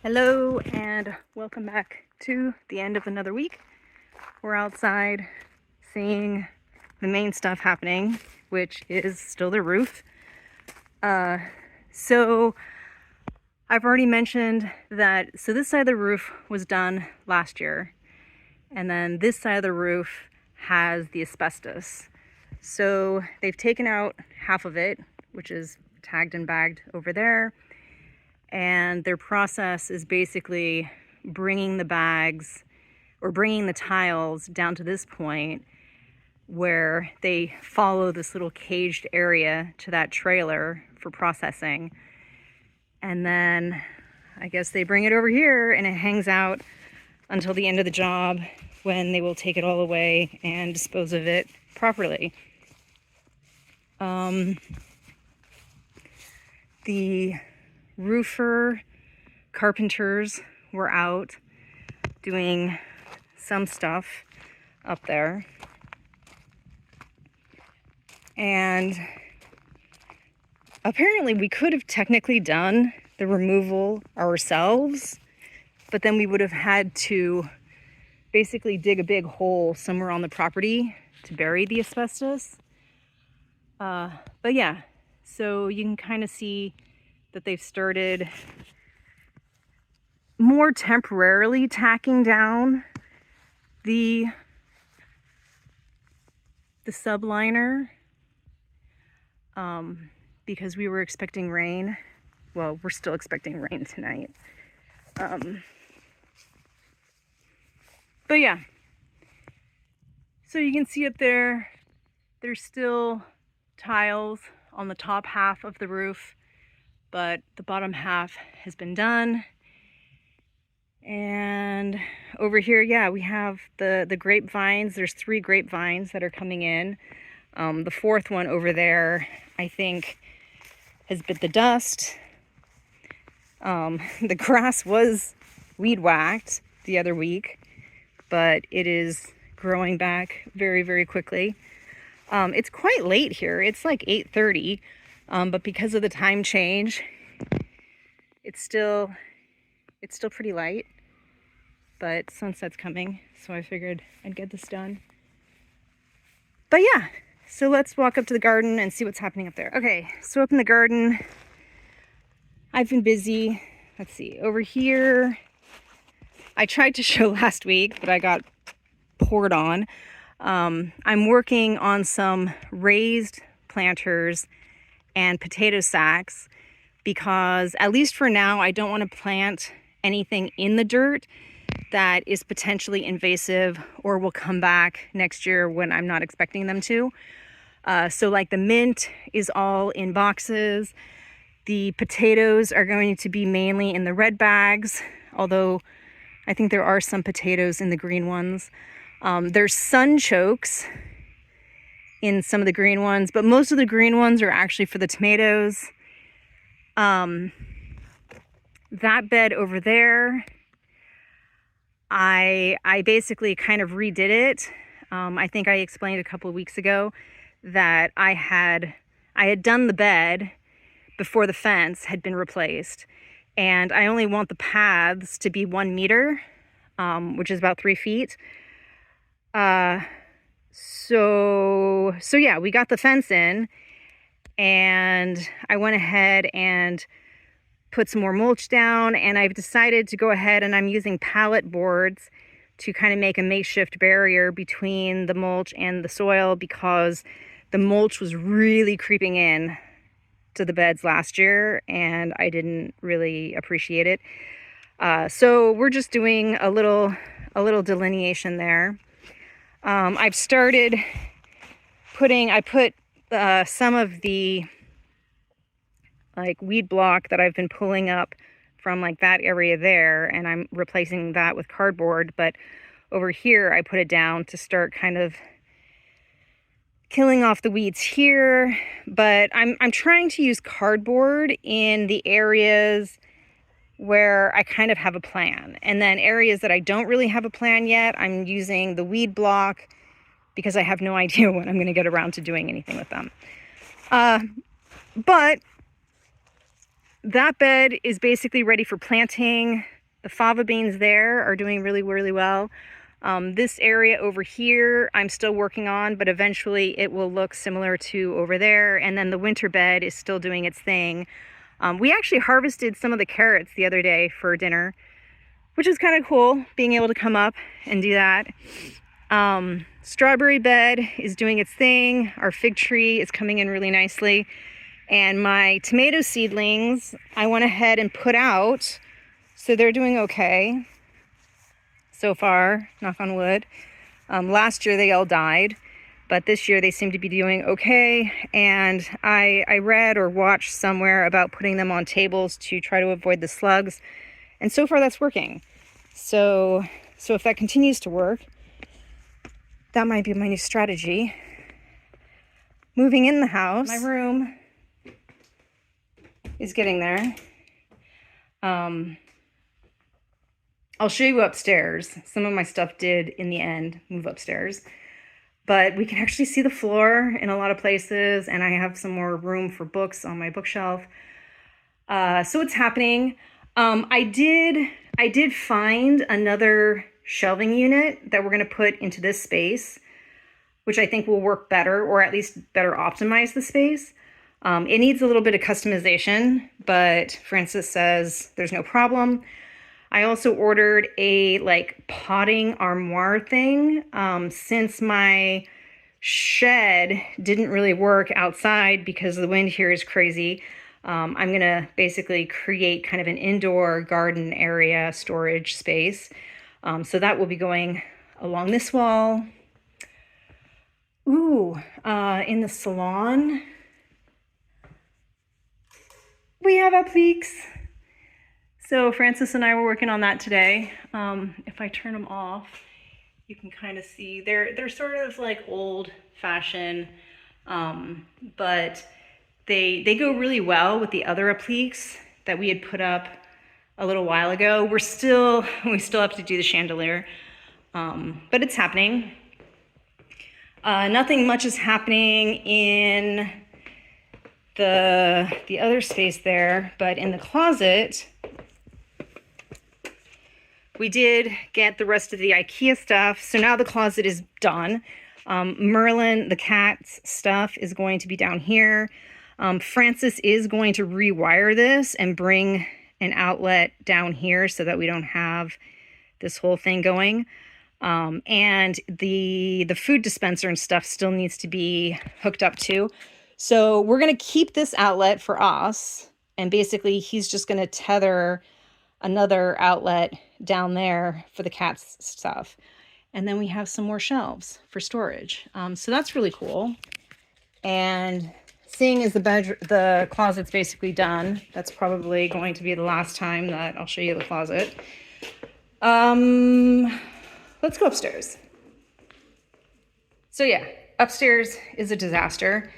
Hello and welcome back to the end of another week. We're outside seeing the main stuff happening, which is still the roof. So I've already mentioned that, so this side of the roof was done last year, and then this side of the roof has the asbestos. So they've taken out half of it, which is tagged and bagged over there. And their process is basically bringing the bags or bringing the tiles down to this point where they follow this little caged area to that trailer for processing. And then I guess they bring it over here and it hangs out until the end of the job, when they will take it all away and dispose of it properly. The roofer carpenters were out doing some stuff up there, and apparently we could have technically done the removal ourselves, but then we would have had to basically dig a big hole somewhere on the property to bury the asbestos. But yeah, so you can kind of see that they've started more temporarily tacking down the subliner, because we were expecting rain. Well, we're still expecting rain tonight. But yeah, so you can see up there, there's still tiles on the top half of the roof, but the bottom half has been done. And over here, yeah, we have the grapevines. There's 3 grapevines that are coming in. The 4th one over there, I think, has bit the dust. The grass was weed whacked the other week, but it is growing back very, very quickly. It's quite late here. It's like 8:30, but because of the time change, it's still pretty light, but sunset's coming, so I figured I'd get this done. But yeah, so let's walk up to the garden and see what's happening up there. Okay, so up in the garden, I've been busy. Let's see, over here, I tried to show last week, but I got poured on. I'm working on some raised planters and potato sacks because, at least for now, I don't want to plant anything in the dirt that is potentially invasive or will come back next year when I'm not expecting them to. So like the mint is all in boxes. The potatoes are going to be mainly in the red bags, although I think there are some potatoes in the green ones. There's sunchokes in some of the green ones, but most of the green ones are actually for the tomatoes. That bed over there, I basically kind of redid it. I think I explained a couple of weeks ago that I had done the bed before the fence had been replaced, and I only want the paths to be 1 meter, which is about 3 feet. So yeah, we got the fence in, and I went ahead and put some more mulch down, and I've decided to go ahead and I'm using pallet boards to kind of make a makeshift barrier between the mulch and the soil, because the mulch was really creeping in to the beds last year and I didn't really appreciate it. So we're just doing a little delineation there. I've started I put some of the like weed block that I've been pulling up from like that area there, and I'm replacing that with cardboard. But over here, I put it down to start kind of killing off the weeds here. But I'm trying to use cardboard in the areas where I kind of have a plan. And then areas that I don't really have a plan yet, I'm using the weed block because I have no idea when I'm going to get around to doing anything with them. But that bed is basically ready for planting. The fava beans there are doing really, really well. This area over here, I'm still working on, but eventually it will look similar to over there. And then the winter bed is still doing its thing. We actually harvested some of the carrots the other day for dinner, which is kind of cool, being able to come up and do that. Strawberry bed is doing its thing. Our fig tree is coming in really nicely. And my tomato seedlings, I went ahead and put out, so they're doing okay so far, knock on wood. Last year they all died, but this year they seem to be doing okay. And I read or watched somewhere about putting them on tables to try to avoid the slugs. And so far that's working. So if that continues to work, that might be my new strategy. Moving in the house, my room is getting there. I'll show you upstairs. Some of my stuff did, in the end, move upstairs. But we can actually see the floor in a lot of places, and I have some more room for books on my bookshelf. So it's happening. I did find another shelving unit that we're going to put into this space, which I think will work better, or at least better optimize the space. It needs a little bit of customization, but Francis says there's no problem. I also ordered a potting armoire thing. Since my shed didn't really work outside because the wind here is crazy, I'm gonna basically create kind of an indoor garden area storage space. So that will be going along this wall. Ooh, in the salon, we have appliques. So Francis and I were working on that today. If I turn them off, you can kind of see they're sort of like old fashioned, but they go really well with the other appliques that we had put up a little while ago. We still have to do the chandelier, but it's happening. Nothing much is happening in the other space there, but in the closet, we did get the rest of the IKEA stuff. So now the closet is done. Merlin, the cat's stuff, is going to be down here. Francis is going to rewire this and bring an outlet down here so that we don't have this whole thing going. And the food dispenser and stuff still needs to be hooked up too. So we're going to keep this outlet for us. And basically he's just going to tether another outlet down there for the cat's stuff. And then we have some more shelves for storage. So that's really cool. And seeing as the closet's basically done, that's probably going to be the last time that I'll show you the closet. Let's go upstairs. So yeah, upstairs is a disaster.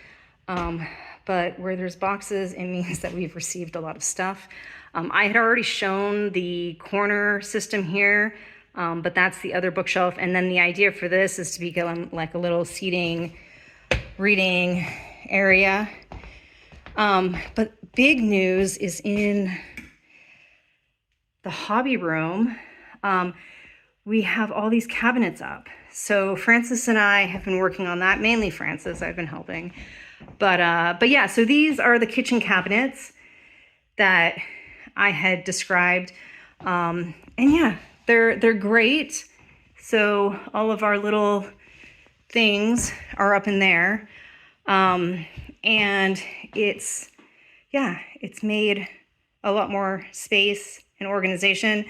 But where there's boxes, it means that we've received a lot of stuff. I had already shown the corner system here, but that's the other bookshelf. And then the idea for this is to become like a little seating, reading area. But big news is in the hobby room. We have all these cabinets up. So Francis and I have been working on that, mainly Francis, I've been helping. But yeah, so these are the kitchen cabinets that I had described. And yeah, they're great. So all of our little things are up in there. And it's made a lot more space and organization.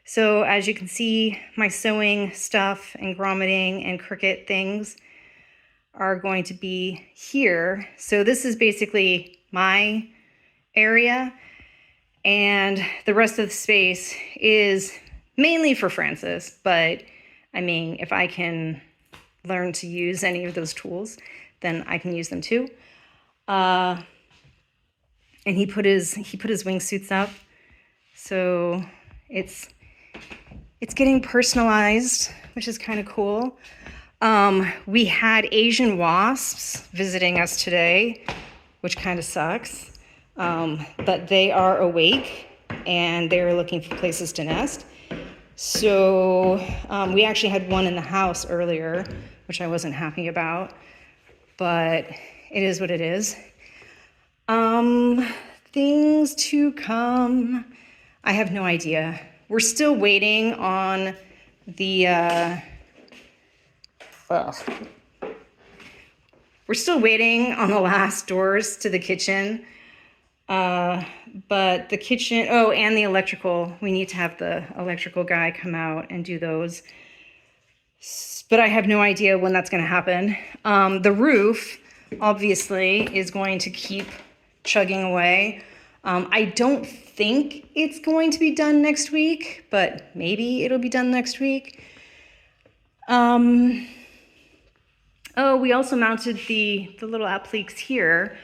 So as you can see, my sewing stuff and grommeting and Cricut things are going to be here. So this is basically my area, and the rest of the space is mainly for Francis. But I mean, if I can learn to use any of those tools, then I can use them too. And he put his wingsuits up, so it's getting personalized, which is kind of cool. We had Asian wasps visiting us today, which kind of sucks. But they are awake and they're looking for places to nest. So we actually had one in the house earlier, which I wasn't happy about, but it is what it is. Things to come. I have no idea. We're still waiting on the, we're still waiting on the last doors to the kitchen. But the kitchen, oh, and the electrical, we need to have the electrical guy come out and do those. But I have no idea when that's going to happen. The roof, obviously, is going to keep chugging away. I don't think it's going to be done next week, but maybe it'll be done next week. Oh, we also mounted the little appliques here,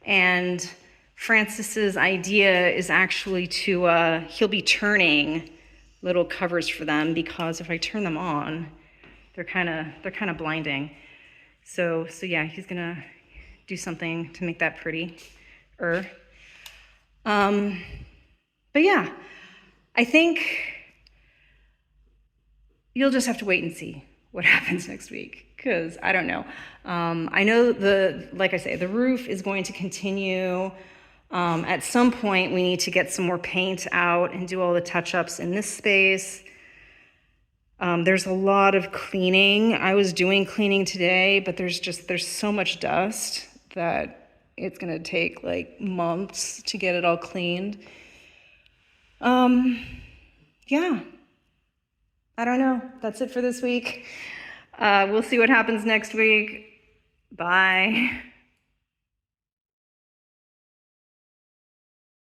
and Francis's idea is actually to, he'll be turning little covers for them, because if I turn them on, they're kind of blinding. So yeah, he's gonna do something to make that pretty. But yeah, I think you'll just have to wait and see what happens next week, because I don't know. I know like I say, the roof is going to continue. At some point, we need to get some more paint out and do all the touch-ups in this space. There's a lot of cleaning. I was doing cleaning today, but there's so much dust that it's gonna take like months to get it all cleaned. Yeah, I don't know. That's it for this week. We'll see what happens next week. Bye.